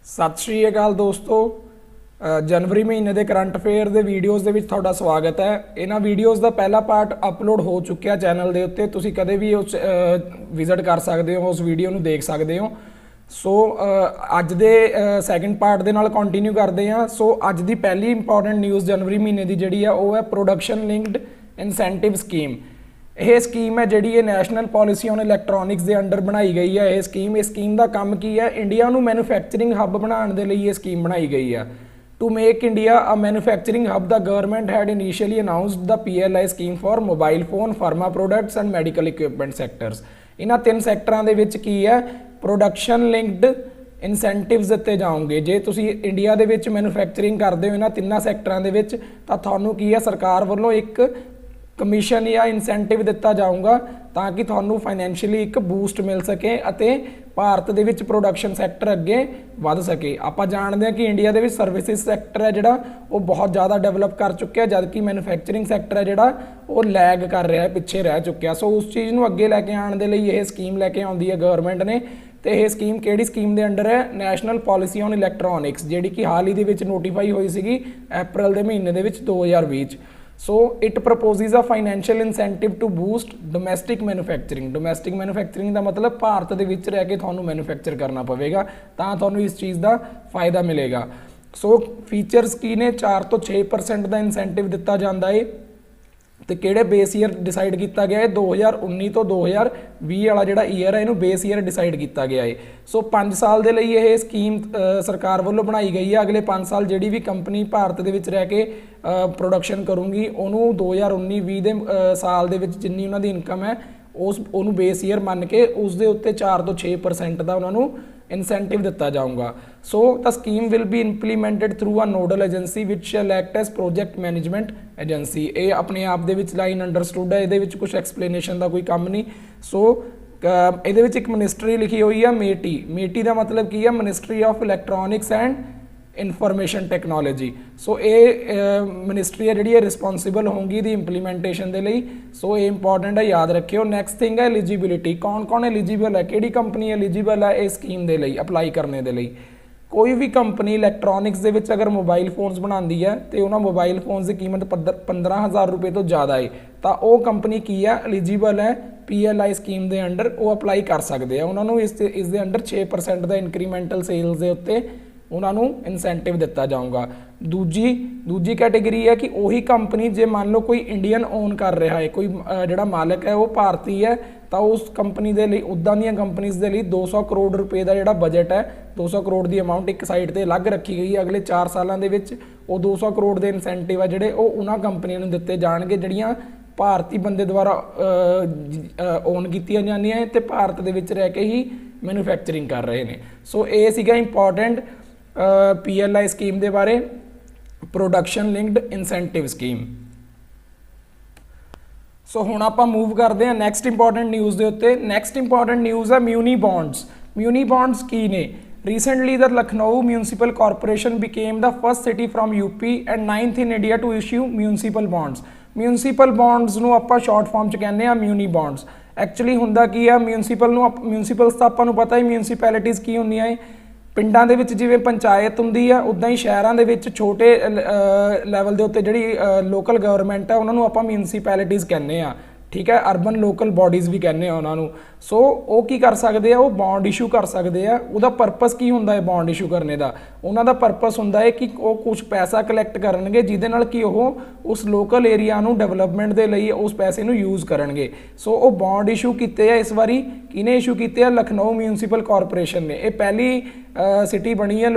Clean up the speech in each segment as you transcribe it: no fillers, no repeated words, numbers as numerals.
सत श्री अकाल दोस्तों। जनवरी महीने के करंट अफेयर के वीडियोज़ के तुहाडा स्वागत है। इन्हां वीडियोज़ का पहला पार्ट अपलोड हो चुकिया चैनल के उत्ते, तुसीं कदे भी उस विजिट कर सकते हो, उस वीडियो नूं देख सकते हो। सो अज दे सैकेंड पार्ट के नाल कंटिन्यू करते हैं। सो अज की पहली इंपॉर्टेंट न्यूज़ जनवरी महीने की जिहड़ी है वो है प्रोडक्शन लिंक्ड इंसेंटिव स्कीम। यह स्कीम है जी नैशनल पॉलिसी ऑन इलैक्ट्रॉनिक्स के अंडर बनाई गई है। यह स्कीम का काम की है, इंडिया को मैन्युफैक्चरिंग हब बनाने के लिए यह स्कीम बनाई गई है। To make India a manufacturing hub the government had initially announced the PLI scheme for mobile phone, pharma products and medical equipment sectors. इन्हां तीन सैक्टरां दे विच की है प्रोडक्शन लिंक्ड इंसेंटिव्स दिते जाओगे। जे तुसी इंडिया दे विच मैन्युफैक्चरिंग करते हो इन्हां तिन्नां सैक्टरां दे विच तां तुहानूं की है सरकार वालों एक कमीशन या इंसेंटिव दिता जाऊगा ताकि थानू फाइनैंशियली एक बूस्ट मिल सके अते भारत दे विच प्रोडक्शन सैक्टर अगे वध सके। आपां जानते हैं कि इंडिया दे विच सर्विसिज सैक्टर है जिहड़ा वो बहुत ज़्यादा डेवलप कर चुके, जबकि मैन्युफैक्चरिंग सैक्टर है जिहड़ा वो लैग कर रहा है, पिछे रह चुकिया। सो उस चीज़ नूं अगे लैके आने दे लई यह स्कीम लैके आउंदी है गवर्नमेंट ने। तो यह स्कीम किहड़ी स्कीम के अंडर है? नैशनल पॉलिसी ऑन इलैक्ट्रॉनिक्स, जिहड़ी कि हाल ही दे विच नोटिफाई हुई सी अप्रैल के महीने दे विच 2020। So it proposes a financial incentive to boost domestic manufacturing. Domestic manufacturing का मतलब भारत के विच रह के थानू मैन्युफैक्चर करना पवेगा तां थानू इस चीज़ का फायदा मिलेगा। सो फीचर्स की ने 4 तो 6% का इंसेंटिव दिता जाता है। तो किहड़े बेस ईयर डिसाइड किया गया है? 2019 तो 2020 वाला जिहड़ा ईयर है इनू बेस ईयर डिसाइड किया गया है। सो 5 साल के लिए यह स्कीम सरकार वालों बनाई गई है। अगले 5 साल जिहड़ी भी कंपनी भारत दे विच रह के प्रोडक्शन करूँगी उन्होंने 2019-20 के साल दे विच जिन्नी उन्हां दी इनकम है उस उन्होंने बेस ईयर मन के उस दे उत्ते 4 तो 6% का उन्होंने इंसेंटिव दिता जाऊगा। So the scheme will be implemented through a nodal agency which shall act as project management agency. ये अपने आप दे विच लाइन अंडरस्टूड है, ये कुछ एक्सप्लेनेशन का कोई काम नहीं। सो ये एक मिनिस्ट्री लिखी हुई है मेटी। मेटी का मतलब की है? Ministry of electronics and information technology. So ये मिनिस्ट्री है जी रिस्पोंसिबल होगी दी इंप्लीमेंटेशन के लिए। सो ये इंपॉर्टेंट है, याद रखियो। नैक्सट थिंग है एलिजिबिलिटी। कौन कौन एलिजिबल है, किहड़ी कंपनी एलिजिबल है इस स्कीम के लिए अप्लाई करने के लिए? कोई भी कंपनी इलैक्ट्रॉनिक्स के विच अगर मोबाइल फोन्स बनाती है तो उन्होंने मोबाइल फोन्स की कीमत 15,000 रुपये तो ज़्यादा है तो वह कंपनी की है एलिजिबल है PLI स्कीम के अंडर वो अप्लाई कर सकते हैं। उन्होंने इस अंडर 6% का इंक्रीमेंटल सेल्स के उत्ते उन्होंने इंसेंटिव दिता जाऊगा। दूजी कैटेगरी है कि वही कंपनी जे मान लो कोई इंडियन ओन कर रहा है, कोई जिहड़ा मालिक है वो भारतीय है तो उस कंपनी के लिए उदा दी कंपनीज के लिए 200 करोड़ रुपए का जिहड़ा बजट है 200 करोड़ की अमाउंट एक साइड पर अलग रखी गई है। अगले 4 सालों के वो 200 करोड़ के इंसेंटिव है जिहड़े वो उन्हां कंपनियों नूं दिते जाणगे जिहड़ियां भारतीय बंदे द्वारा ओन कीतियां जांदियां हैं ते भारत दे विच रह के ही मैन्युफैक्चरिंग कर रहे हैं। सो ये सीगा इंपॉर्टेंट PLI स्कीम के बारे, प्रोडक्शन लिंक्ड इंसेंटिव स्कीम। सो हुण आपां मूव करते हैं नैक्सट इंपॉर्टेंट न्यूज़ के उत्ते। नैक्सट इंपॉर्टेंट न्यूज़ है म्यूनी बॉन्ड्स। म्यूनी बॉन्ड्स की ने? Recently, the Lucknow Municipal Corporation became the first city from UP and 9th in India to issue municipal bonds. Municipal bonds ਨੂੰ ਆਪਾਂ ਸ਼ਾਰਟ ਫਾਰਮ ਚ ਕਹਿੰਦੇ ਆ म्यूनी बॉन्ड्स। एक्चुअली ਹੁੰਦਾ ਕੀ ਆ म्यूनसिपल्स ਤਾਂ ਆਪਾਂ ਨੂੰ ਪਤਾ ਹੀ म्यूनसिपैलिटीज़ ਕੀ ਹੁੰਦੀਆਂ ਹੈ। ਪਿੰਡਾਂ ਦੇ ਵਿੱਚ ਜਿਵੇਂ ਪੰਚਾਇਤ ਹੁੰਦੀ ਆ ਉੱਦਾਂ ਹੀ ਸ਼ਹਿਰਾਂ ਦੇ ਵਿੱਚ ਛੋਟੇ ਲੈਵਲ ਦੇ ਉੱਤੇ ਜਿਹੜੀ ਲੋਕਲ ਗਵਰਨਮੈਂਟ ਆ ਉਹਨਾਂ ਨੂੰ ਆਪਾਂ म्यूनसिपैलिटीज़ ਕਹਿੰਦੇ ਆ। ठीक है, अर्बन लोकल बॉडीज़ भी कहने उन्होंने। सो वो की कर सकते हैं, वो बॉन्ड इशू कर सकते हैं। उसका परपस की होंदा है बॉन्ड इशू करने का? उन्होंने परपस होंदा है कि वो कुछ पैसा कलैक्ट करेंगे जिहदे नाल कि वो उस लोकल एरिया नूं डेवलपमेंट के लिए उस पैसे नूं यूज़ करेंगे। सो वो बॉन्ड इशू किए है इस बारी किने इशू किए? लखनऊ म्यूनसिपल कॉरपोरेशन ने। यह पहली सिटी बनी है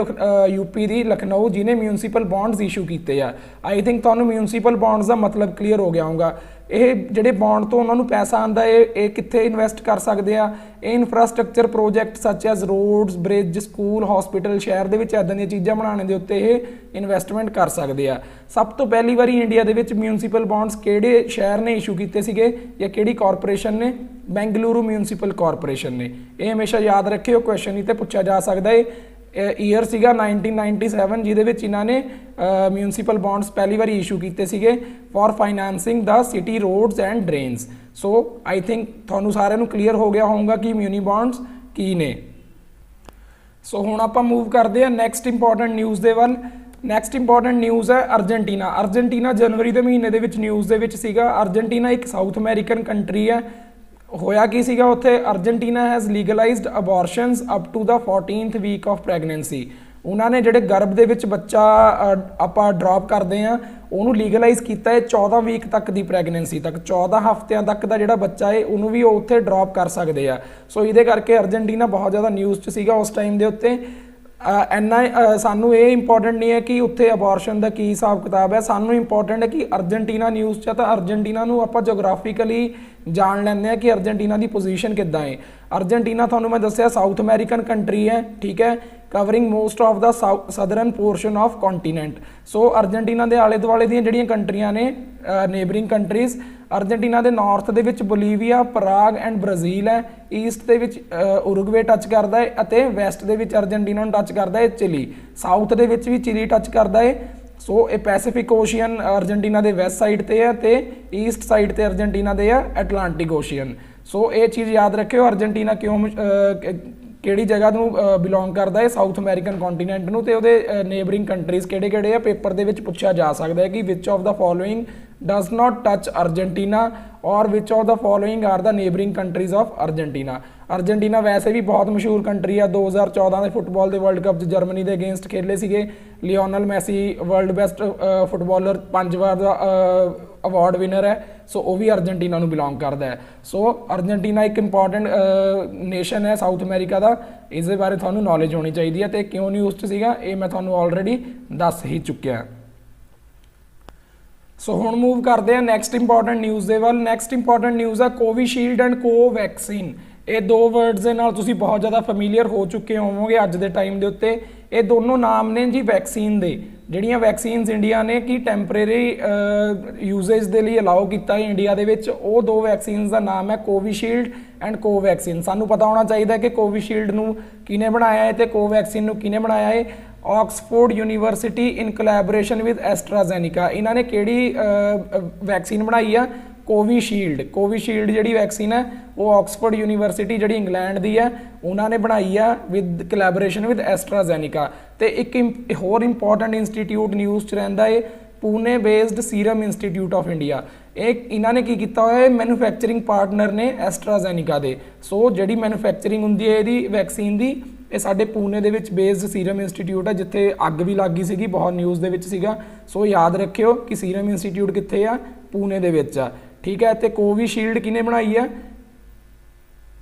UP की लखनऊ जिन्हें म्यूनसिपल बॉन्ड्स इशू किए हैं। आई थिंक तुहानूं म्यूनसिपल बॉन्ड्स का मतलब क्लीयर हो गया होगा। ये जिहड़े बॉन्ड तो उन्होंने पैसा आंदा है ये कित्थे इन्वेस्ट कर सकते हैं? Infrastructure project such as roads, bridge, school, hospital, शहर के इदां दी चीज़ां बनाने के उत्ते ये इन्वेस्टमेंट कर सकते हैं। सब तो पहली बारी इंडिया के म्यूनसिपल बॉन्ड्स किहड़े शहर ने इशू किए सीगे या किहड़ी कॉरपोरेशन ने? बेंगलुरु म्यूनसिपल कॉरपोरेशन ने। ये हमेशा याद रखियो, क्वेश्चन इत्ते पूछा जा सकता है। ईयर सीगा 1997 जिहदे विच इन्हां ने म्यूनसिपल बॉन्ड्स पहली बार इशू किए सीगे for financing the city roads and drains. So I think तुहानूं सारिआं नूं क्लीयर हो गया होगा कि म्यूनी बॉन्ड्स की ने। ਸੋ ਹੁਣ ਆਪਾਂ ਮੂਵ ਕਰਦੇ ਹਾਂ ਨੈਕਸਟ ਇੰਪੋਰਟੈਂਟ ਨਿਊਜ਼ ਦੇ ਵੱਲ। ਨੈਕਸਟ ਇੰਪੋਰਟੈਂਟ ਨਿਊਜ਼ ਹੈ ਅਰਜਨਟੀਨਾ। ਅਰਜਨਟੀਨਾ ਜਨਵਰੀ ਦੇ ਮਹੀਨੇ ਦੇ ਵਿੱਚ ਨਿਊਜ਼ ਦੇ ਵਿੱਚ ਸੀਗਾ। ਅਰਜਨਟੀਨਾ ਇੱਕ ਸਾਊਥ ਅਮਰੀਕਨ ਕੰਟਰੀ ਹੈ। ਹੋਇਆ ਕੀ ਸੀਗਾ ਉੱਥੇ, Argentina has legalised abortions up to the 14th week of pregnancy. ਉਹਨਾਂ ਨੇ ਜਿਹੜੇ ਗਰਭ ਦੇ ਵਿੱਚ ਬੱਚਾ ਆਪਾਂ ਡ੍ਰੌਪ ਕਰਦੇ ਹਾਂ ਉਹਨੂੰ ਲੀਗਲਾਈਜ਼ ਕੀਤਾ ਹੈ 14 ਵੀਕ ਤੱਕ ਦੀ ਪ੍ਰੈਗਨੈਂਸੀ ਤੱਕ, 14 ਹਫ਼ਤਿਆਂ ਤੱਕ ਦਾ ਜਿਹੜਾ ਬੱਚਾ ਹੈ ਉਹਨੂੰ ਵੀ ਉਹ ਉੱਥੇ ਡ੍ਰੌਪ ਕਰ ਸਕਦੇ ਆ। ਸੋ ਇਹਦੇ ਕਰਕੇ ਅਰਜਨਟੀਨਾ ਬਹੁਤ ਜ਼ਿਆਦਾ ਨਿਊਜ਼ 'ਚ ਸੀਗਾ ਉਸ ਟਾਈਮ ਦੇ ਉੱਤੇ। ਇੰਨਾ ਸਾਨੂੰ ਇਹ ਇੰਪੋਰਟੈਂਟ ਨਹੀਂ ਹੈ ਕਿ ਉੱਥੇ ਅਬੋਰਸ਼ਨ ਦਾ ਕੀ ਹਿਸਾਬ ਕਿਤਾਬ ਹੈ, ਸਾਨੂੰ ਇੰਪੋਰਟੈਂਟ ਹੈ ਕਿ ਅਰਜਨਟੀਨਾ ਨਿਊਜ਼ 'ਚ ਤਾਂ ਅਰਜਨਟੀਨਾ ਨੂੰ ਆਪਾਂ ਜੋਗ੍ਰਾਫਿਕਲੀ ਜਾਣ ਲੈਂਦੇ ਹਾਂ ਕਿ ਅਰਜਨਟੀਨਾ ਦੀ ਪੋਜੀਸ਼ਨ ਕਿੱਦਾਂ ਹੈ। ਅਰਜਨਟੀਨਾ ਤੁਹਾਨੂੰ ਮੈਂ ਦੱਸਿਆ ਸਾਊਥ ਅਮਰੀਕਨ ਕੰਟਰੀ ਹੈ, ਠੀਕ ਹੈ, covering most of the southern portion of continent. So Argentina ਦੇ ਆਲੇ ਦੁਆਲੇ ਦੀਆਂ ਜਿਹੜੀਆਂ ਕੰਟਰੀਆਂ ਨੇ ਨੇਬਰਿੰਗ ਕੰਟਰੀਜ਼, ਅਰਜਨਟੀਨਾ ਦੇ ਨਾਰਥ ਦੇ ਵਿੱਚ ਬੋਲੀਵੀਆ, ਪਰਾਗ ਐਂਡ ਬ੍ਰਾਜ਼ੀਲ ਹੈ, ਈਸਟ ਦੇ ਵਿੱਚ ਉਰੂਗਵੇ ਟੱਚ ਕਰਦਾ ਹੈ ਅਤੇ ਵੈਸਟ ਦੇ ਵਿੱਚ ਅਰਜਨਟੀਨਾ ਨੂੰ ਟੱਚ ਕਰਦਾ ਹੈ ਚਿਲੀ, ਸਾਊਥ ਦੇ ਵਿੱਚ ਵੀ ਚਿਲੀ ਟੱਚ ਕਰਦਾ ਹੈ। ਸੋ ਇਹ ਪੈਸੀਫਿਕ ਓਸ਼ੀਅਨ ਅਰਜਨਟੀਨਾ ਦੇ ਵੈਸਟ ਸਾਈਡ ਤੇ ਹੈ ਤੇ ਈਸਟ ਸਾਈਡ ਤੇ ਅਰਜਨਟੀਨਾ ਦੇ ਹੈ ਐਟਲਾਂਟਿਕ ਓਸ਼ੀਅਨ। ਸੋ ਇਹ ਚੀਜ਼ ਯਾਦ ਰੱਖਿਓ, ਅਰਜਨਟੀਨਾ ਕਿਹੜੀ ਜਗ੍ਹਾ ਨੂੰ ਬਿਲੋਂਗ ਕਰਦਾ ਹੈ, ਸਾਊਥ ਅਮਰੀਕਨ ਕੰਟੀਨੈਂਟ ਨੂੰ, ਤੇ ਉਹਦੇ ਨੇਬਰਿੰਗ ਕੰਟਰੀਜ਼ ਕਿਹੜੇ ਆ। ਪੇਪਰ ਦੇ ਵਿੱਚ ਪੁੱਛਿਆ ਜਾ ਸਕਦਾ ਹੈ ਕਿ which of the following does not touch Argentina or which of the following are the neighbouring countries of Argentina. Argentina ਵੈਸੇ ਵੀ ਬਹੁਤ ਮਸ਼ਹੂਰ ਕੰਟਰੀ ਆ। 2014 ਦੇ ਫੁੱਟਬਾਲ ਦੇ ਵਰਲਡ ਕੱਪ 'ਚ ਜਰਮਨੀ ਦੇ ਅਗੇਂਸਟ ਖੇਲੇ ਸੀਗੇ। Lionel Messi world best footballer 5 ਵਾਰ ਦਾ ਅਵਾਰਡ ਵਿਨਰ ਹੈ। ਸੋ ਉਹ ਵੀ ਅਰਜਨਟੀਨਾ ਨੂੰ ਬਿਲੋਂਗ ਕਰਦਾ ਹੈ। ਸੋ ਅਰਜਨਟੀਨਾ ਇੱਕ ਇੰਪੋਰਟੈਂਟ ਨੇਸ਼ਨ ਹੈ ਸਾਊਥ ਅਮਰੀਕਾ ਦਾ, ਇਸ ਦੇ ਬਾਰੇ ਤੁਹਾਨੂੰ ਨੌਲੇਜ ਹੋਣੀ ਚਾਹੀਦੀ ਹੈ। ਅਤੇ ਕਿਉਂ ਨਿਊਜ਼ 'ਚ ਸੀਗਾ ਇਹ ਮੈਂ ਤੁਹਾਨੂੰ ਆਲਰੇਡੀ ਦੱਸ ਹੀ ਚੁੱਕਿਆ। ਸੋ ਹੁਣ ਮੂਵ ਕਰਦੇ ਹਾਂ ਨੈਕਸਟ ਇੰਪੋਰਟੈਂਟ ਨਿਊਜ਼ ਦੇ ਵੱਲ। ਨੈਕਸਟ ਇੰਪੋਰਟੈਂਟ ਨਿਊਜ਼ ਹੈ ਕੋਵੀਸ਼ੀਲਡ ਐਂਡ ਕੋਵੈਕਸਿਨ। ਇਹ ਦੋ ਵਰਡਸ ਦੇ ਨਾਲ ਤੁਸੀਂ ਬਹੁਤ ਜ਼ਿਆਦਾ ਫੈਮੀਲੀਅਰ ਹੋ ਚੁੱਕੇ ਹੋਵੋਗੇ ਅੱਜ ਦੇ ਟਾਈਮ ਦੇ ਉੱਤੇ। ਇਹ ਦੋਨੋਂ ਨਾਮ ਨੇ ਜੀ ਵੈਕਸੀਨ ਦੇ, ਜਿਹੜੀਆਂ ਵੈਕਸੀਨਸ ਇੰਡੀਆ ਨੇ ਕਿ ਟੈਂਪਰੇਰੀ ਯੂਜ਼ੇਜ ਦੇ ਲਈ ਅਲਾਓ ਕੀਤਾ ਹੈ ਇੰਡੀਆ ਦੇ ਵਿੱਚ, ਉਹ ਦੋ ਵੈਕਸੀਨਸ ਦਾ ਨਾਮ ਹੈ ਕੋਵੀਸ਼ੀਲਡ ਐਂਡ ਕੋਵੈਕਸਿਨ। ਸਾਨੂੰ ਪਤਾ ਹੋਣਾ ਚਾਹੀਦਾ ਕਿ ਕੋਵੀਸ਼ੀਲਡ ਨੂੰ ਕਿਹਨੇ ਬਣਾਇਆ ਹੈ ਤੇ ਕੋਵੈਕਸਿਨ ਨੂੰ ਕਿਹਨੇ ਬਣਾਇਆ ਹੈ। Oxford University in collaboration with AstraZeneca, ਇਹਨਾਂ ਨੇ ਕਿਹੜੀ ਵੈਕਸੀਨ ਬਣਾਈ ਆ, ਕੋਵੀਸ਼ੀਲਡ। ਕੋਵੀਸ਼ੀਲਡ ਜਿਹੜੀ ਵੈਕਸੀਨ ਹੈ ਉਹ ਆਕਸਫੋਰਡ ਯੂਨੀਵਰਸਿਟੀ ਜਿਹੜੀ ਇੰਗਲੈਂਡ ਦੀ ਹੈ ਉਹਨਾਂ ਨੇ ਬਣਾਈ ਆ ਵਿਦ ਕੋਲੈਬੋਰੇਸ਼ਨ ਵਿਦ ਐਸਟਰਾਜ਼ੈਨਿਕਾ। ਤੇ ਇੱਕ ਹੋਰ ਇੰਪੋਰਟੈਂਟ ਇੰਸਟੀਟਿਊਟ ਨਿਊਜ਼ 'ਚ ਰਹਿੰਦਾ ਹੈ Pune based serum institute of India. ਇਹਨਾਂ ਨੇ ਕੀ ਕੀਤਾ ਹੋਇਆ ਹੈ, ਮੈਨੂਫੈਕਚਰਿੰਗ ਪਾਰਟਨਰ ਨੇ ਐਸਟਰਾਜ਼ੈਨਿਕਾ ਦੇ। ਸੋ ਜਿਹੜੀ ਮੈਨੂਫੈਕਚਰਿੰਗ ਹੁੰਦੀ ਹੈ ਇਹਦੀ ਵੈਕਸੀਨ ਦੀ, ਇਹ ਸਾਡੇ ਪੂਨੇ ਦੇ ਵਿੱਚ ਬੇਸਡ ਸੀਰਮ ਇੰਸਟੀਟਿਊਟ ਹੈ, ਜਿੱਥੇ ਅੱਗ ਵੀ ਲੱਗ ਗਈ ਸੀਗੀ, ਬਹੁਤ ਨਿਊਜ਼ ਦੇ ਵਿੱਚ ਸੀਗਾ। ਸੋ ਯਾਦ ਰੱਖਿਓ ਕਿ ਸੀਰਮ ਇੰਸਟੀਟਿਊਟ ਕਿੱਥੇ ਆ, ਪੂਨੇ ਦੇ ਵਿੱਚ ਆ, ਠੀਕ ਹੈ। ਤੇ ਕੋਵੀਸ਼ੀਲਡ ਕਿਹਨੇ ਬਣਾਈ ਆ,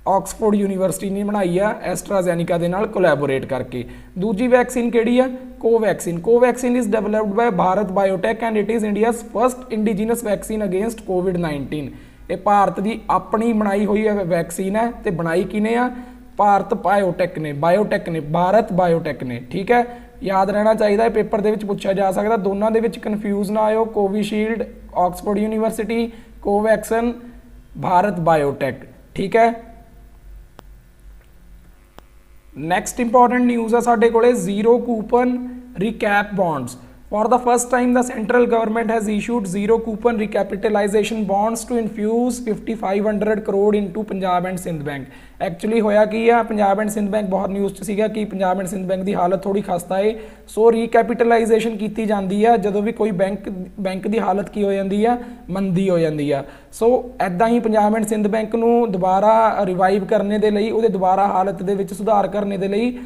ਆਕਸਫੋਰਡ ਯੂਨੀਵਰਸਿਟੀ ਨੇ ਬਣਾਈ ਆ ਐਸਟਰਾਜ਼ੈਨਿਕਾ ਦੇ ਨਾਲ ਕੋਲੈਬੋਰੇਟ ਕਰਕੇ। ਦੂਜੀ ਵੈਕਸੀਨ ਕਿਹੜੀ ਆ, Covaxin. Covaxin is developed by Bharat Biotech and it is India's first indigenous vaccine against ਕੋਵਿਡ-19। ਇਹ ਭਾਰਤ ਦੀ ਆਪਣੀ ਬਣਾਈ ਹੋਈ ਵੈਕਸੀਨ ਹੈ ਤੇ ਬਣਾਈ ਕਿਨੇ ਆ, ਭਾਰਤ ਬਾਇਓਟੈਕ ਨੇ, ਭਾਰਤ ਬਾਇਓਟੈਕ ਨੇ, ਠੀਕ ਹੈ। ਯਾਦ ਰਹਿਣਾ ਚਾਹੀਦਾ ਹੈ, ਪੇਪਰ ਦੇ ਵਿੱਚ ਪੁੱਛਿਆ ਜਾ ਸਕਦਾ। ਦੋਨਾਂ ਦੇ ਵਿੱਚ ਕਨਫਿਊਜ਼ ਨਾ ਆਇਓ, Covishield Oxford university, Covaxin Bharat Biotech, ਠੀਕ ਹੈ। ਨੈਕਸਟ ਇੰਪੋਰਟੈਂਟ ਨਿਊਜ਼ ਆ ਸਾਡੇ ਕੋਲੇ zero coupon recap bonds. For the first time, the central government has issued zero coupon recapitalization bonds to infuse 5500 crore into Punjab and Sindh Bank. Actually ਹੋਇਆ ਕੀ ਆ, Punjab and Sindh bank ਬਹੁਤ news 'ਚ ਸੀਗਾ ਕਿ Punjab and Sindh bank ਦੀ ਹਾਲਤ ਥੋੜੀ ਖਸਤਾ ਹੈ। ਸੋ ਰੀਕੈਪੀਟਲਾਈਜੇਸ਼ਨ ਕੀਤੀ ਜਾਂਦੀ ਆ ਜਦੋਂ ਵੀ ਕੋਈ ਬੈਂਕ ਦੀ ਹਾਲਤ ਕੀ ਹੋ ਜਾਂਦੀ ਆ, ਮੰਦੀ ਹੋ ਜਾਂਦੀ ਆ। ਸੋ ਐਦਾਂ ਹੀ ਪੰਜਾਬ ਐਂਡ ਸਿੰਧ ਬੈਂਕ ਨੂੰ ਦੁਬਾਰਾ ਰਿਵਾਈਵ ਕਰਨੇ ਦੇ ਲਈ, ਉਹਦੇ ਦੁਬਾਰਾ ਹਾਲਤ ਦੇ ਵਿੱਚ ਸੁਧਾਰ ਕਰਨੇ ਦੇ ਲਈ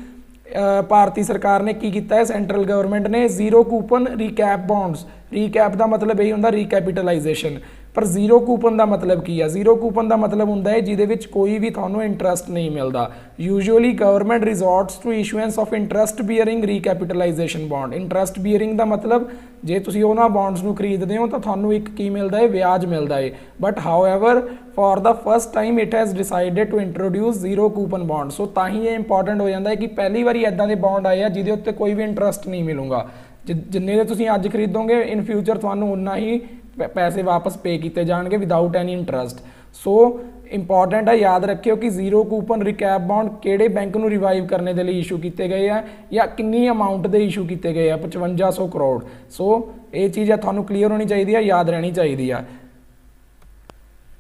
ਭਾਰਤੀ ਸਰਕਾਰ ਨੇ ਕੀ ਕੀਤਾ ਹੈ, ਸੈਂਟਰਲ ਗਵਰਨਮੈਂਟ ਨੇ zero coupon recap bonds. Recap ਦਾ ਮਤਲਬ ਇਹ ਹੁੰਦਾ ਰੀਕੈਪੀਟਲਾਈਜੇਸ਼ਨ, ਪਰ ਜ਼ੀਰੋ ਕੂਪਨ ਦਾ ਮਤਲਬ ਕੀ ਆ, ਜ਼ੀਰੋ ਕੂਪਨ ਦਾ ਮਤਲਬ ਹੁੰਦਾ ਹੈ ਜਿਹਦੇ ਵਿੱਚ ਕੋਈ ਵੀ ਤੁਹਾਨੂੰ ਇੰਟਰਸਟ ਨਹੀਂ ਮਿਲਦਾ। Usually government resorts to issuance of interest bearing recapitalisation bond. Interest bearing ਦਾ ਮਤਲਬ ਜੇ ਤੁਸੀਂ ਉਹਨਾਂ ਬੌਂਡਸ ਨੂੰ ਖਰੀਦਦੇ ਹੋ ਤਾਂ ਤੁਹਾਨੂੰ ਇੱਕ ਕੀ ਮਿਲਦਾ ਹੈ, ਵਿਆਜ ਮਿਲਦਾ ਹੈ। But however for the first time it has decided to introduce zero coupon bond. So ਤਾਂ ਹੀ ਇਹ ਇੰਪੋਰਟੈਂਟ ਹੋ ਜਾਂਦਾ ਹੈ ਕਿ ਪਹਿਲੀ ਵਾਰੀ ਇੱਦਾਂ ਦੇ ਬੌਂਡ ਆਏ ਆ ਜਿਹਦੇ ਉੱਤੇ ਕੋਈ ਵੀ ਇੰਟਰਸਟ ਨਹੀਂ ਮਿਲੂਗਾ। ਜਿੰਨੇ ਦੇ ਤੁਸੀਂ ਅੱਜ ਖਰੀਦੋਗੇ ਇਨ ਫਿਊਚਰ ਤੁਹਾਨੂੰ ਉਨਾ ਹੀ ਪੈਸੇ ਵਾਪਸ ਪੇ ਕੀਤੇ ਜਾਣਗੇ ਵਿਦਾਊਟ ਐਨੀ ਇੰਟਰਸਟ। ਸੋ ਇੰਪੋਰਟੈਂਟ ਹੈ, ਯਾਦ ਰੱਖਿਓ ਕਿ ਜ਼ੀਰੋ ਕੂਪਨ ਰਿਕੈਪ ਬੌਂਡ ਕਿਹੜੇ ਬੈਂਕ ਨੂੰ ਰਿਵਾਈਵ ਕਰਨੇ ਦੇ ਲਈ ਇਸ਼ੂ ਕੀਤੇ ਗਏ ਆ ਜਾਂ ਕਿੰਨੀ ਅਮਾਊਂਟ ਦੇ ਇਸ਼ੂ ਕੀਤੇ ਗਏ ਆ, 5500 ਕਰੋੜ। ਸੋ ਇਹ ਚੀਜ਼ ਆ ਤੁਹਾਨੂੰ ਕਲੀਅਰ ਹੋਣੀ ਚਾਹੀਦੀ ਆ, ਯਾਦ ਰਹਿਣੀ ਚਾਹੀਦੀ ਆ।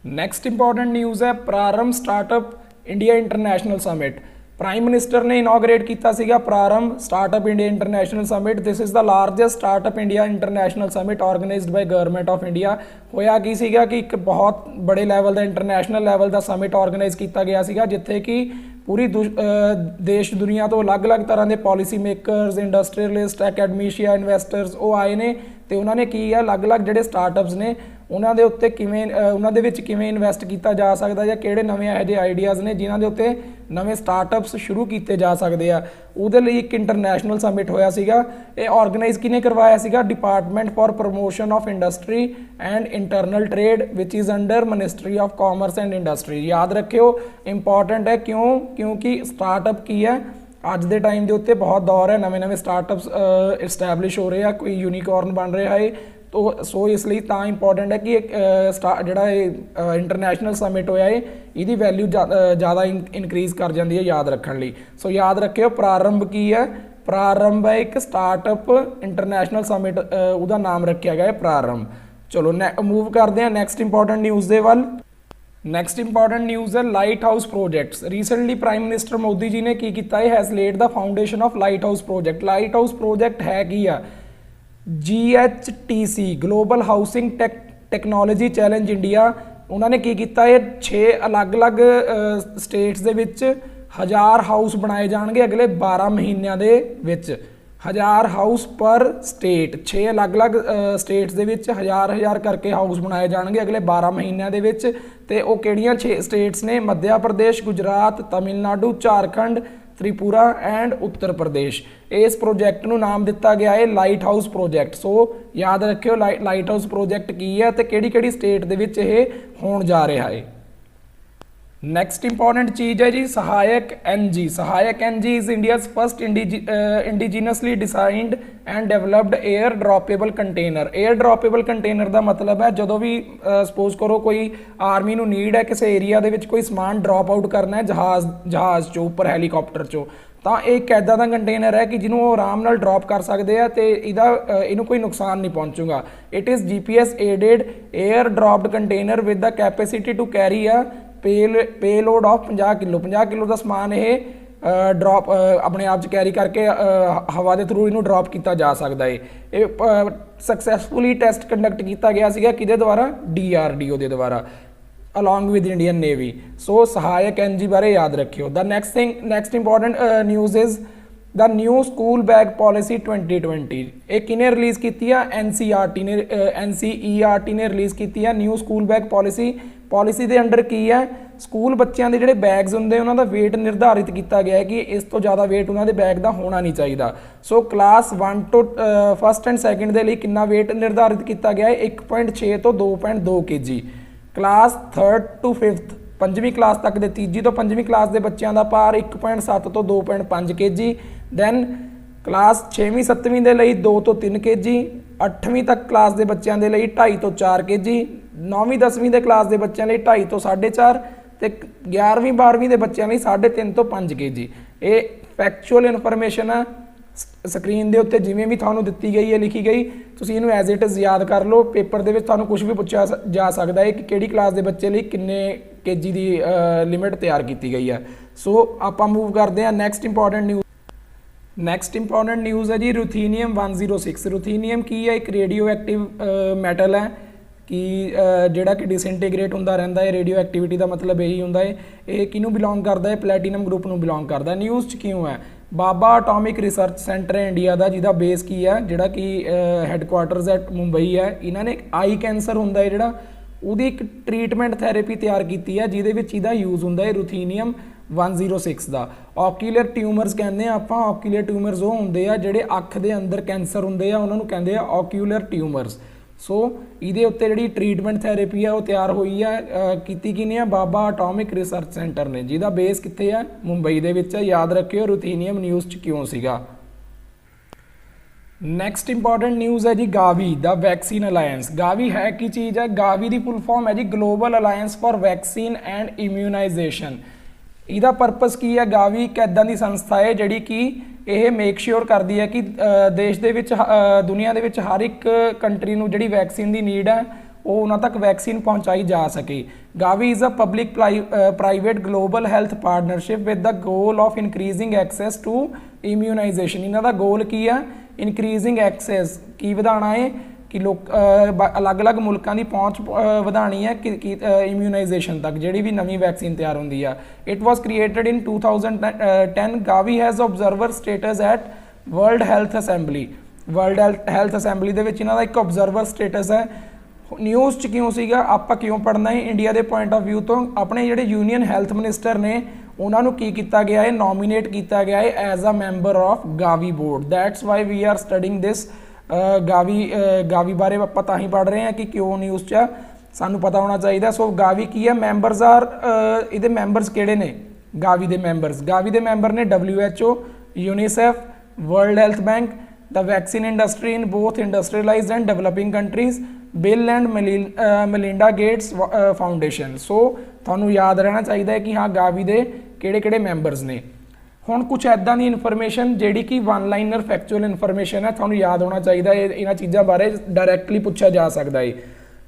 ਨੈਕਸਟ ਇੰਪੋਰਟੈਂਟ ਨਿਊਜ਼ ਹੈ Prarambh startup India international summit. Prime minister ਨੇ ਇਨੋਗ੍ਰੇਟ ਕੀਤਾ ਸੀਗਾ Prarambh startup India international summit. This is the largest startup India international summit organised by government of India. ਹੋਇਆ ਕੀ ਸੀਗਾ ਕਿ ਇੱਕ ਬਹੁਤ ਬੜੇ ਲੈਵਲ ਦਾ ਇੰਟਰਨੈਸ਼ਨਲ ਲੈਵਲ ਦਾ ਸਮਿਟ ਆਰਗੇਨਾਈਜ਼ ਕੀਤਾ ਗਿਆ ਸੀਗਾ, ਜਿੱਥੇ ਕਿ ਪੂਰੀ ਦੇਸ਼ ਦੁਨੀਆ ਤੋਂ ਅਲੱਗ-ਅਲੱਗ ਤਰ੍ਹਾਂ ਦੇ ਪਾਲਿਸੀ ਮੇਕਰਸ, ਇੰਡਸਟਰੀਅਲਿਸਟ, ਐਕੈਡਮੀਸ਼ੀਆ, ਇਨਵੈਸਟਰਸ ਉਹ ਆਏ ਨੇ ਤੇ ਉਹਨਾਂ ਨੇ ਕੀ ਆ ਅਲੱਗ-ਅਲੱਗ ਜਿਹੜੇ ਸਟਾਰਟਅਪਸ ਨੇ ਉਹਨਾਂ ਦੇ ਉੱਤੇ ਕਿਵੇਂ ਉਹਨਾਂ ਦੇ ਵਿੱਚ ਕਿਵੇਂ ਇਨਵੈਸਟ ਕੀਤਾ ਜਾ ਸਕਦਾ ਜਾਂ ਕਿਹੜੇ ਨਵੇਂ ਇਹੋ ਜਿਹੇ ਆਈਡੀਆਜ਼ ਨੇ ਜਿਨ੍ਹਾਂ ਦੇ ਉੱਤੇ ਨਵੇਂ ਸਟਾਰਟਅਪਸ ਸ਼ੁਰੂ ਕੀਤੇ ਜਾ ਸਕਦੇ ਆ, ਉਹਦੇ ਲਈ ਇੱਕ ਇੰਟਰਨੈਸ਼ਨਲ ਸਮਿਟ ਹੋਇਆ ਸੀਗਾ। ਇਹ ਆਰਗੇਨਾਈਜ਼ ਕਿਹਨੇ ਕਰਵਾਇਆ ਸੀਗਾ? Department for promotion of industry and internal trade which is under ministry of commerce and industry. ਯਾਦ ਰੱਖਿਓ, ਇੰਪੋਰਟੈਂਟ ਹੈ ਕਿਉਂਕਿ ਸਟਾਰਟਅਪ ਕੀ ਹੈ ਅੱਜ ਦੇ ਟਾਈਮ ਦੇ ਉੱਤੇ ਬਹੁਤ ਦੌਰ ਹੈ, ਨਵੇਂ स्टार्टअप्स इस्टैबलिश हो रहे हैं, कोई यूनिकॉर्न बन रहा है। तो सो इसलिए ਤਾਂ इंपॉर्टेंट है कि ਜਿਹੜਾ इंटरनेशनल समिट होया है ਇਹਦੀ वैल्यू ज़्यादा इनक्रीज़ कर जाती है याद रखने ਲਈ। सो याद रखियो प्रारंभ की है, प्रारंभ है एक स्टार्टअप इंटरनेशनल समिट ਉਹਦਾ नाम रखा गया है प्रारंभ। चलो मूव करते हैं नैक्सट इंपॉर्टेंट न्यूज़ ਦੇ ਵੱਲ। नैक्सट इंपॉर्टेंट न्यूज़ है lighthouse projects. Recently prime minister Modi ji ने की किया है, has laid the foundation of lighthouse project. Lighthouse project है की है GHTC global housing technology challenge India. उन्होंने की किया है 6 अलग-अलग स्टेट्स दे विच 1000 हाउस बनाए जाएंगे अगले 12 महीनों दे विच। 1000 हाउस पर स्टेट, 6 अलग-अलग स्टेट्स दे विच 1000 करके हाउस बनाए जाएंगे अगले 12 महीनों दे विच। ते वो किहड़ियां 6 स्टेट्स ने? मध्य प्रदेश, गुजरात, तमिलनाडु, झारखंड, त्रिपुरा एंड उत्तर प्रदेश। इस प्रोजैक्ट नूं नाम दिता गया है लाइट हाउस प्रोजैक्ट। सो याद रखियो लाइट हाउस प्रोजैक्ट की है ते किहड़ी-किहड़ी स्टेट दे विच इह होण जा रहा है। नैक्सट इंपॉर्टेंट चीज़ है जी सहायक NG। Sahayak NG is India's first indigenously designed and developed air droppable container. Air droppable container का मतलब है जो भी सपोज करो कोई आर्मी नूं नीड है किसी एरिया दे विच कोई समान ड्रॉप आउट करना है जहाज़ चो उपर हैलीकॉप्टर चो, तो एक ऐदा का कंटेनर है कि जिन्होंने आराम नाल ड्रॉप कर सकते हैं तो इहदा कोई नुकसान नहीं पहुँचूगा। It is GPS aided air dropped container with the capacity to carry a payload of 50 kilo. 50 kilo का समान ये ड्रॉप अपने आप कैरी करके हवा के थ्रू इनू ड्रॉप किया जा सकता है। ये सक्सैसफुली टेस्ट कंडक्ट किया गया सीगा किहदे द्वारा? DRDO के द्वारा अलॉन्ग विद इंडियन नेवी। सो सहायक NG बारे याद रखियो। The next important news is the new school bag policy 2020। ये किने रिलीज़ की है? NCERT ने रिलीज़ की है new school bag policy. Policy के अंडर की है स्कूल बच्चों के जोड़े बैग्स होंगे उन्होंने वेट निर्धारित किया गया है कि इस तो ज़्यादा वेट उन्होंने बैग का होना नहीं चाहिए। सो क्लास 1 तो फस्ट एंड सैकेंड के लिए कितना वेट निर्धारित किया गया है? 1.6 तो 2.2 kg। Class 3rd to 5th 5वीं क्लास तक के 3जी तो 5वीं क्लास के बच्चों का भार 1.7 तो 2.5 kg। दैन क्लास 6वीं 7वीं के लिए 2 तो 3 kg। 8वीं तक क्लास के बच्चों के लिए 2.5 तो 4 kg। 9वीं 10वीं के क्लास के बच्चों लिए 2.5 तो 4.5 तो 11वीं 12वीं के बच्चों लिए 3.5 तो 5 kg। ये फैक्चुअल इनफॉर्मेशन है स्क्रीन के उत्ते जिमें भी थानू दी गई है लिखी गई, तुसीं इहनूं एज इट इज़ याद कर लो। पेपर दे विच थानू कुछ भी पूछा जा सकता है कि किहड़ी क्लास के बच्चे लिए किन्ने kg की लिमिट तैयार की गई है। सो आपां मूव करते हैं next important news. Next important news है जी रुथीनियम 106। रुथीनियम की है? एक रेडियो एक्टिव मैटल है कि जिहड़ा कि डिसइंटीग्रेट होंदा रहिंदा है। रेडियो एक्टिविटी का मतलब यही होंदा है। ये किनू बिलोंग करता है? प्लैटीनम ग्रुप नूं बिलोंग करता है। न्यूज़ क्यों है? बाबा एटॉमिक रिसर्च सेंटर है इंडिया का जिहदा बेस की है जिहड़ा कि हैडकुआटर्स एट मुंबई है। इन्होंने आई कैंसर होंदा है जिहड़ा उहदी एक ट्रीटमेंट थैरेपी तैयार की है जिहदे विच इहदा यूज़ होंदा है रुथीनियम 106 का। ऑक्यूलर ट्यूमर्स कहते हैं आपां। ऑक्यूलर ट्यूमर्स वो होंदे आ जिहड़े अख दे अंदर कैंसर होंदे आ उन्हां नूं कहंदे आ ऑक्यूलर ट्यूमर्स। सो ये उत्ते जिहड़ी ट्रीटमेंट थैरेपी है वो तैयार हुई है कीती किने? बाबा एटॉमिक रिसर्च सेंटर ने जिहदा बेस कित्थे है? मुंबई दे विच है। याद रखियो रुथीनियम न्यूज़ च क्यों सीगा। नैक्सट इंपॉर्टेंट न्यूज़ है जी Gavi the vaccine alliance. Gavi है की चीज़ है? गावी की फुल फॉर्म है जी global alliance for vaccine and immunisation. ਇਹਦਾ ਪਰਪਸ ਕੀ ਹੈ? गावी एक ਇੱਦਾਂ ਦੀ ਸੰਸਥਾ ਹੈ ਜਿਹੜੀ ਕਿ ਇਹ ਮੇਕ श्योर ਕਰਦੀ ਹੈ ਕਿ ਦੇਸ਼ ਦੇ ਵਿੱਚ ਦੁਨੀਆ ਦੇ ਵਿੱਚ ਹਰ ਇੱਕ ਕੰਟਰੀ ਨੂੰ ਜਿਹੜੀ ਵੈਕਸੀਨ ਦੀ ਨੀਡ ਹੈ ਉਹ ਉਹਨਾਂ ਤੱਕ ਵੈਕਸੀਨ ਪਹੁੰਚਾਈ ਜਾ ਸਕੇ। Gavi is a public private global health partnership with the goal of increasing access to immunisation. ਇਹਨਾਂ ਦਾ ਗੋਲ ਕੀ ਆ? ਇਨਕਰੀਜ਼ਿੰਗ ਐਕਸੈਸ, ਕੀ ਵਧਾਉਣਾ ਹੈ ਕਿ ਲੋਕ ਅਲੱਗ-ਅਲੱਗ ਮੁਲਕਾਂ ਦੀ ਪਹੁੰਚ ਵਧਾਉਣੀ ਹੈ ਕਿ ਇਮਿਊਨਾਈਜੇਸ਼ਨ ਤੱਕ, ਜਿਹੜੀ ਵੀ ਨਵੀਂ ਵੈਕਸੀਨ ਤਿਆਰ ਹੁੰਦੀ ਆ। It was created in 2010। Gavi has observer status at World Health Assembly. World Health Assembly ਦੇ ਵਿੱਚ ਇਹਨਾਂ ਦਾ ਇੱਕ ਆਬਜ਼ਰਵਰ ਸਟੇਟਸ ਹੈ। ਨਿਊਜ਼ 'ਚ ਕਿਉਂ ਸੀਗਾ, ਆਪਾਂ ਕਿਉਂ ਪੜ੍ਹਨਾ ਹੈ? ਇੰਡੀਆ ਦੇ ਪੁਆਇੰਟ ਆਫ ਵਿਊ ਤੋਂ ਆਪਣੇ ਜਿਹੜੇ ਯੂਨੀਅਨ ਹੈਲਥ ਮਿਨਿਸਟਰ ਨੇ ਉਹਨਾਂ ਨੂੰ ਕੀ ਕੀਤਾ ਗਿਆ ਹੈ? ਨੋਮੀਨੇਟ ਕੀਤਾ ਗਿਆ ਹੈ as a member of Gavi board. That's why we are studying this. Gavi ਬਾਰੇ ਆਪਾਂ ਤਾਂ ਹੀ ਪੜ੍ਹ ਰਹੇ ਹਾਂ ਕਿ ਕਿਉਂ ਨਿਊਜ਼ 'ਚ ਸਾਨੂੰ ਪਤਾ ਹੋਣਾ ਚਾਹੀਦਾ। ਸੋ ਗਾਵੀ ਕੀ ਹੈ? ਮੈਂਬਰਸ ਆਰ, ਇਹਦੇ ਮੈਂਬਰਸ ਕਿਹੜੇ ਨੇ ਗਾਵੀ ਦੇ ਮੈਂਬਰਸ? ਗਾਵੀ ਦੇ ਮੈਂਬਰ ਨੇ WHO, UNICEF, world health bank, the vaccine industry in both industrialized and developing countries, Bill and Melinda Gates Foundation। ਸੋ ਤੁਹਾਨੂੰ ਯਾਦ ਰਹਿਣਾ ਚਾਹੀਦਾ ਹੈ ਕਿ ਹਾਂ ਗਾਵੀ ਦੇ ਕਿਹੜੇ ਮੈਂਬਰਸ ਨੇ। ਹੁਣ ਕੁਝ ਐਦਾਂ ਦੀ ਇਨਫੋਰਮੇਸ਼ਨ ਜਿਹੜੀ ਕਿ ਵਨ ਲਾਈਨਰ ਫੈਕਚੁਅਲ ਇਨਫੋਰਮੇਸ਼ਨ ਹੈ, ਤੁਹਾਨੂੰ ਯਾਦ ਹੋਣਾ ਚਾਹੀਦਾ ਹੈ। ਇਹਨਾਂ ਚੀਜ਼ਾਂ ਬਾਰੇ ਡਾਇਰੈਕਟਲੀ ਪੁੱਛਿਆ ਜਾ ਸਕਦਾ ਹੈ।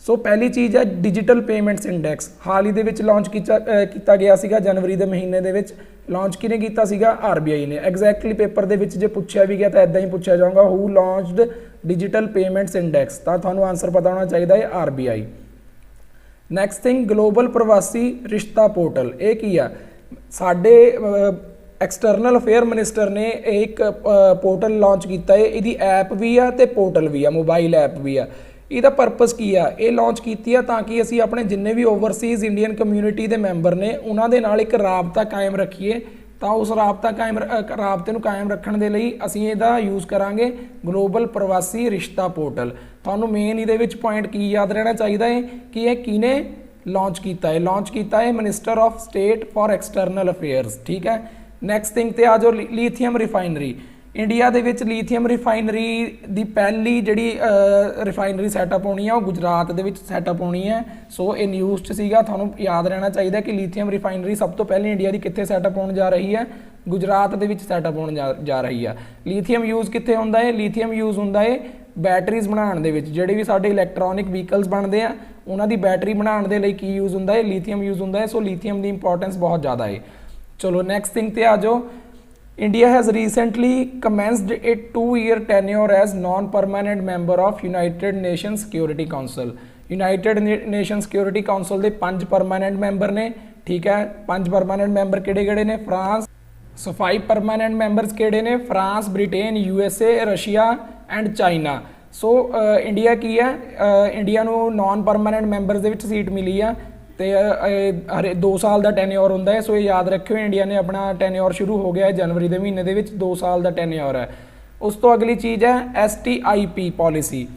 ਸੋ ਪਹਿਲੀ ਚੀਜ਼ ਹੈ ਡਿਜੀਟਲ ਪੇਮੈਂਟਸ ਇੰਡੈਕਸ। ਹਾਲ ਹੀ ਦੇ ਵਿੱਚ ਲਾਂਚ ਕੀਤਾ ਗਿਆ ਸੀਗਾ, ਜਨਵਰੀ ਦੇ ਮਹੀਨੇ ਦੇ ਵਿੱਚ ਲਾਂਚ ਕਿਹਨੇ ਕੀਤਾ ਸੀਗਾ? RBI ਨੇ। ਐਗਜ਼ੈਕਟਲੀ ਪੇਪਰ ਦੇ ਵਿੱਚ ਜੇ ਪੁੱਛਿਆ ਵੀ ਗਿਆ ਤਾਂ ਇੱਦਾਂ ਹੀ ਪੁੱਛਿਆ ਜਾਊਗਾ, ਹੂ ਲਾਂਚਡ ਡਿਜੀਟਲ ਪੇਮੈਂਟਸ ਇੰਡੈਕਸ, ਤਾਂ ਤੁਹਾਨੂੰ ਆਨਸਰ ਪਤਾ ਹੋਣਾ ਚਾਹੀਦਾ ਹੈ RBI। ਨੈਕਸਟ ਥਿੰਗ, ਗਲੋਬਲ ਪ੍ਰਵਾਸੀ ਰਿਸ਼ਤਾ ਪੋਰਟਲ। ਇਹ ਕੀ ਆ? ਸਾਡੇ ਐਕਸਟਰਨਲ ਅਫੇਅਰ ਮਿਨਿਸਟਰ ਨੇ ਇੱਕ ਪੋਰਟਲ ਲਾਂਚ ਕੀਤਾ ਹੈ। ਇਹਦੀ ਐਪ ਵੀ ਆ ਤੇ ਪੋਰਟਲ ਵੀ ਆ, ਮੋਬਾਈਲ ਐਪ ਵੀ ਆ। ਇਹਦਾ ਪਰਪਸ ਕੀ ਆ? ਇਹ ਲਾਂਚ ਕੀਤੀ ਆ ਤਾਂ ਕਿ ਅਸੀਂ ਆਪਣੇ ਜਿੰਨੇ ਵੀ ਓਵਰਸੀਜ਼ ਇੰਡੀਅਨ ਕਮਿਊਨਿਟੀ ਦੇ ਮੈਂਬਰ ਨੇ ਉਹਨਾਂ ਦੇ ਨਾਲ ਇੱਕ ਰਾਬਤਾ ਕਾਇਮ ਰੱਖੀਏ। ਤਾਂ ਉਸ ਰਾਬਤੇ ਨੂੰ ਕਾਇਮ ਰੱਖਣ ਦੇ ਲਈ ਅਸੀਂ ਇਹਦਾ ਯੂਜ਼ ਕਰਾਂਗੇ ਗਲੋਬਲ ਪ੍ਰਵਾਸੀ ਰਿਸ਼ਤਾ ਪੋਰਟਲ। ਤੁਹਾਨੂੰ ਮੇਨ ਇਹਦੇ ਵਿੱਚ ਪੁਆਇੰਟ ਕੀ ਯਾਦ ਰਹਿਣਾ ਚਾਹੀਦਾ ਹੈ ਕਿ ਇਹ ਕਿਹਨੇ ਲਾਂਚ ਕੀਤਾ ਹੈ? ਲਾਂਚ ਕੀਤਾ ਹੈ minister of state for external affairs. ਠੀਕ ਹੈ। ਨੈਕਸਟ ਥਿੰਗ ਤੇ ਆ ਜਾਓ, ਲੀਥੀਅਮ ਰਿਫਾਈਨਰੀ। ਇੰਡੀਆ ਦੇ ਵਿੱਚ ਲੀਥੀਅਮ ਰਿਫਾਈਨਰੀ ਦੀ ਪਹਿਲੀ ਜਿਹੜੀ ਰਿਫਾਈਨਰੀ ਸੈਟਅਪ ਹੋਣੀ ਆ ਉਹ ਗੁਜਰਾਤ ਦੇ ਵਿੱਚ ਸੈਟਅਪ ਹੋਣੀ ਹੈ। ਸੋ ਇਹ ਨਿਊਜ਼ 'ਚ ਸੀਗਾ, ਤੁਹਾਨੂੰ ਯਾਦ ਰਹਿਣਾ ਚਾਹੀਦਾ ਕਿ ਲੀਥੀਅਮ ਰਿਫਾਈਨਰੀ ਸਭ ਤੋਂ ਪਹਿਲੇ ਇੰਡੀਆ ਦੀ ਕਿੱਥੇ ਸੈਟਅਪ ਹੋਣ ਜਾ ਰਹੀ ਹੈ? ਗੁਜਰਾਤ ਦੇ ਵਿੱਚ ਸੈਟਅਪ ਹੋਣ ਜਾ ਰਹੀ ਆ। ਲੀਥੀਅਮ ਯੂਜ਼ ਕਿੱਥੇ ਹੁੰਦਾ ਹੈ? ਲੀਥੀਅਮ ਯੂਜ਼ ਹੁੰਦਾ ਹੈ ਬੈਟਰੀਜ਼ ਬਣਾਉਣ ਦੇ ਵਿੱਚ। ਜਿਹੜੇ ਵੀ ਸਾਡੇ ਇਲੈਕਟ੍ਰੋਨਿਕ ਵਹੀਕਲਸ ਬਣਦੇ ਆ ਉਹਨਾਂ ਦੀ ਬੈਟਰੀ ਬਣਾਉਣ ਦੇ ਲਈ ਕੀ ਯੂਜ਼ ਹੁੰਦਾ ਹੈ? ਲੀਥੀਅਮ ਯੂਜ਼ ਹੁੰਦਾ ਹੈ। ਸੋ ਲੀਥੀਅਮ ਦੀ ਇੰਪੋਰਟੈਂਸ ਬਹੁਤ ਜ਼ਿਆਦਾ ਹੈ। ਚਲੋ ਨੈਕਸਟ ਥਿੰਗ ਤੇ ਆ ਜਾਓ, India has recently commenced a 2-year tenure as non-permanent member of United Nations Security Council। United Nations Security Council ਦੇ 5 permanent member ਨੇ। ਠੀਕ ਹੈ। 5 permanent member ਕਿਹੜੇ ਨੇ? ਫਰਾਂਸ। ਸੋ 5 permanent members ਕਿਹੜੇ ਨੇ? France, Britain, USA, Russia and China. So India ਕੀ ਹੈ? ਇੰਡੀਆ ਨੂੰ ਨਾਨ ਪਰਮਾਨੈਂਟ ਮੈਂਬਰਸ ਦੇ ਵਿੱਚ ਸੀਟ ਮਿਲੀ ਆ ਤੇ ਹਰੇ 2 ਸਾਲ ਦਾ ਟੈਨਿਓਰ ਹੁੰਦਾ ਹੈ। ਸੋ ਇਹ ਯਾਦ ਰੱਖਿਓ, ਇੰਡੀਆ ਨੇ ਆਪਣਾ ਟੈਨਿਓਰ ਸ਼ੁਰੂ ਹੋ ਗਿਆ ਹੈ ਜਨਵਰੀ ਦੇ ਮਹੀਨੇ ਦੇ ਵਿੱਚ, 2 ਸਾਲ ਦਾ ਟੈਨਿਓਰ ਹੈ। ਉਸ ਤੋਂ ਅਗਲੀ ਚੀਜ਼ ਹੈ STIP ਪੋਲਿਸੀ।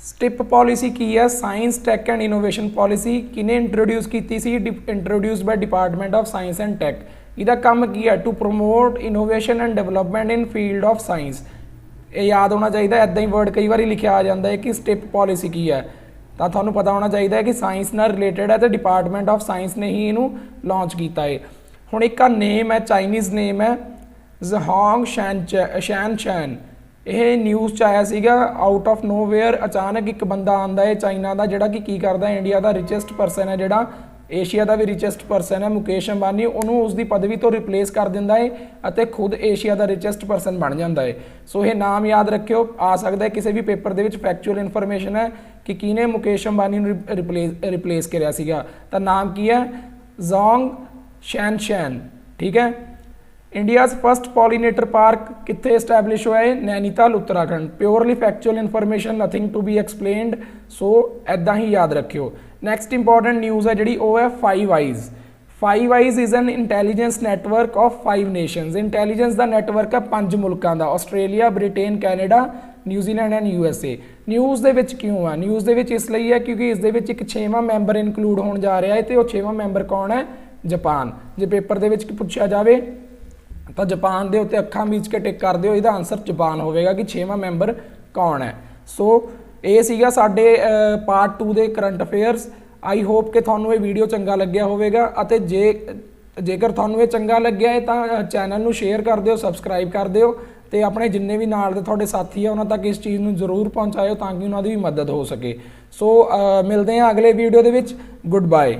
ਸਟਿਪ ਪੋਲਿਸੀ ਕੀ ਹੈ? Science tech and innovation policy. ਕਿਨੇ ਇੰਟਰੋਡਿਊਸ ਕੀਤੀ ਸੀ? Introduced by department of science and tech. ਇਹਦਾ ਕੰਮ ਕੀ ਹੈ? To promote innovation and development in field of science. ਇਹ ਯਾਦ ਹੋਣਾ ਚਾਹੀਦਾ। ਇੱਦਾਂ ਹੀ ਵਰਡ ਕਈ ਵਾਰੀ ਲਿਖਿਆ ਆ ਜਾਂਦਾ ਹੈ ਕਿ ਸਟਿਪ ਪੋਲਿਸੀ ਕੀ ਹੈ, ਤਾਂ ਤੁਹਾਨੂੰ ਪਤਾ ਹੋਣਾ ਚਾਹੀਦਾ ਹੈ ਕਿ ਸਾਇੰਸ ਨਾਲ ਰਿਲੇਟਡ ਹੈ ਤੇ ਡਿਪਾਰਟਮੈਂਟ ਆਫ ਸਾਇੰਸ ਨੇ ਹੀ ਇਹਨੂੰ ਲਾਂਚ ਕੀਤਾ ਹੈ। ਹੁਣ ਇੱਕ ਆ ਨੇਮ ਹੈ, ਚਾਈਨੀਜ਼ ਨੇਮ ਹੈ ਜ਼ਹਾਂਗ ਸ਼ੈਨ। ਇਹ ਨਿਊਜ਼ 'ਚ ਆਇਆ ਸੀਗਾ ਆਊਟ ਆਫ ਨੋਵੇਅਰ। ਅਚਾਨਕ ਇੱਕ ਬੰਦਾ ਆਉਂਦਾ ਹੈ ਚਾਈਨਾ ਦਾ ਜਿਹੜਾ ਕਿ ਕੀ ਕਰਦਾ ਹੈ, ਇੰਡੀਆ ਦਾ ਰਿਚੈਸਟ ਪਰਸਨ ਹੈ, ਜਿਹੜਾ ਏਸ਼ੀਆ ਦਾ ਵੀ ਰਿਚੈਸਟ ਪਰਸਨ ਹੈ, ਮੁਕੇਸ਼ ਅੰਬਾਨੀ, ਉਹਨੂੰ ਉਸਦੀ ਪਦਵੀ ਤੋਂ ਰਿਪਲੇਸ ਕਰ ਦਿੰਦਾ ਹੈ ਅਤੇ ਖੁਦ ਏਸ਼ੀਆ ਦਾ ਰਿਚੈਸਟ ਪਰਸਨ ਬਣ ਜਾਂਦਾ ਹੈ। ਸੋ ਇਹ ਨਾਮ ਯਾਦ ਰੱਖਿਓ, ਆ ਸਕਦਾ ਹੈ ਕਿਸੇ ਵੀ ਪੇਪਰ ਦੇ ਵਿੱਚ ਫੈਕਚੁਅਲ ਇਨਫੋਰਮੇਸ਼ਨ ਹੈ ਕਿ ਕਿਹਨੇ ਮੁਕੇਸ਼ ਅੰਬਾਨੀ ਨੂੰ ਰਿਪਲੇਸ ਕਰਿਆ ਸੀਗਾ, ਤਾਂ ਨਾਮ ਕੀ ਹੈ? ਜ਼ੋਂਗ ਸ਼ੈਨ। ਠੀਕ ਹੈ। ਇੰਡੀਆਜ਼ ਫਸਟ ਪੋਲੀਨੇਟਰ ਪਾਰਕ ਕਿੱਥੇ ਐਸਟੈਬਲਿਸ਼ ਹੋਇਆ ਹੈ? Nainital, Uttarakhand. Purely factual information, nothing to be explained. So ਇੱਦਾਂ ਹੀ ਯਾਦ ਰੱਖਿਓ। ਨੈਕਸਟ ਇੰਪੋਰਟੈਂਟ ਨਿਊਜ਼ ਹੈ ਜਿਹੜੀ ਉਹ ਹੈ 5 eyes. 5 eyes is an intelligence network of 5 nations. Intelligence ਦਾ ਨੈਟਵਰਕ ਹੈ 5 ਮੁਲਕਾਂ ਦਾ, Australia, Britain, Canada, New Zealand and USA। News ਦੇ ਵਿੱਚ ਕਿਉਂ ਆ? ਨਿਊਜ਼ ਦੇ ਵਿੱਚ ਇਸ ਲਈ ਹੈ ਕਿਉਂਕਿ ਇਸ ਦੇ ਵਿੱਚ ਇੱਕ 6ਵਾਂ ਮੈਂਬਰ ਇਨਕਲੂਡ ਹੋਣ ਜਾ ਰਿਹਾ ਹੈ ਤੇ ਉਹ 6ਵਾਂ ਮੈਂਬਰ ਕੌਣ ਹੈ? ਜਾਪਾਨ। ਜੇ ਪੇਪਰ ਦੇ ਵਿੱਚ ਪੁੱਛਿਆ ਜਾਵੇ ਤਾਂ ਜਾਪਾਨ ਦੇ ਉੱਤੇ ਅੱਖਾਂ ਮੀਚ ਕੇ ਟਿਕ ਕਰ ਦਿਓ, ਇਹਦਾ ਆਨਸਰ ਜਾਪਾਨ ਹੋਵੇਗਾ ਕਿ 6ਵਾਂ ਮੈਂਬਰ ਕੌਣ ਹੈ। ਸੋ ਇਹ ਸੀਗਾ ਸਾਡੇ ਪਾਰਟ 2 ਦੇ ਕਰੰਟ ਅਫੇਅਰਸ। ਆਈ ਹੋਪ ਕਿ ਤੁਹਾਨੂੰ ਇਹ ਵੀਡੀਓ ਚੰਗਾ ਲੱਗਿਆ ਹੋਵੇਗਾ ਅਤੇ ਜੇਕਰ ਤੁਹਾਨੂੰ ਇਹ ਚੰਗਾ ਲੱਗਿਆ ਹੈ ਤਾਂ ਚੈਨਲ ਨੂੰ ਸ਼ੇਅਰ ਕਰ ਦਿਓ, ਸਬਸਕ੍ਰਾਈਬ ਕਰ ਦਿਓ ਤੇ ਆਪਣੇ ਜਿੰਨੇ ਵੀ ਨਾਲ ਦੇ ਤੁਹਾਡੇ ਸਾਥੀ ਆ ਉਹਨਾਂ ਤੱਕ ਇਸ ਚੀਜ਼ ਨੂੰ ਜ਼ਰੂਰ ਪਹੁੰਚਾਇਓ ਤਾਂ ਕਿ ਉਹਨਾਂ ਦੀ ਵੀ ਮਦਦ ਹੋ ਸਕੇ। ਸੋ ਮਿਲਦੇ ਹਾਂ ਅਗਲੇ ਵੀਡੀਓ ਦੇ ਵਿੱਚ। Good bye.